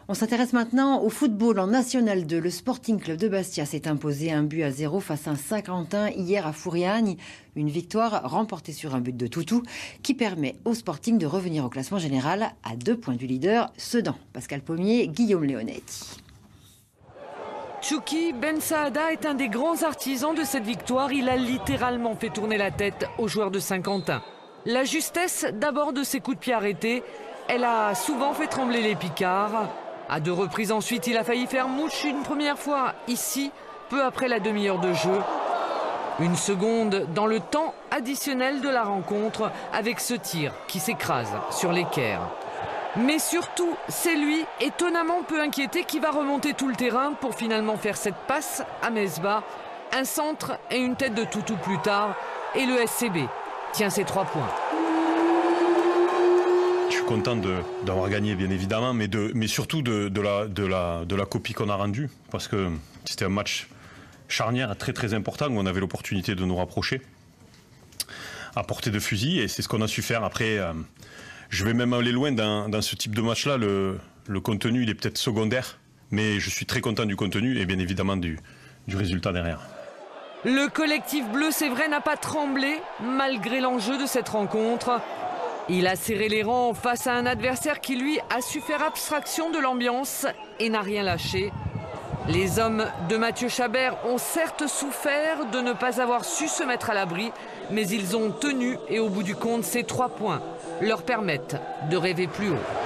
On s'intéresse maintenant au football en National 2. Le Sporting Club de Bastia s'est imposé 1-0 face à Saint-Quentin hier à Fouriagne. Une victoire remportée sur un but de Toutou qui permet au Sporting de revenir au classement général à 2 points du leader Sedan. Pascal Pommier, Guillaume Leonetti. Chouki Ben Saada est un des grands artisans de cette victoire. Il a littéralement fait tourner la tête aux joueurs de Saint-Quentin. La justesse d'abord de ses coups de pied arrêtés. Elle a souvent fait trembler les Picards. À 2 reprises ensuite, il a failli faire mouche une première fois ici, peu après la demi-heure de jeu. Une seconde dans le temps additionnel de la rencontre avec ce tir qui s'écrase sur l'équerre. Mais surtout, c'est lui, étonnamment peu inquiété, qui va remonter tout le terrain pour finalement faire cette passe à Mesbah. Un centre et une tête de Toutou plus tard. Et le SCB tient ses 3 points. Je suis content d'avoir gagné, bien évidemment, mais surtout de la copie qu'on a rendue. Parce que c'était un match charnière très important où on avait l'opportunité de nous rapprocher à portée de fusil. Et c'est ce qu'on a su faire. Après, je vais même aller loin dans ce type de match-là. Le contenu, il est peut-être secondaire. Mais je suis très content du contenu et bien évidemment du résultat derrière. Le collectif bleu, c'est vrai, n'a pas tremblé malgré l'enjeu de cette rencontre. Il a serré les rangs face à un adversaire qui, lui, a su faire abstraction de l'ambiance et n'a rien lâché. Les hommes de Mathieu Chabert ont certes souffert de ne pas avoir su se mettre à l'abri, mais ils ont tenu et au bout du compte, ces 3 points leur permettent de rêver plus haut.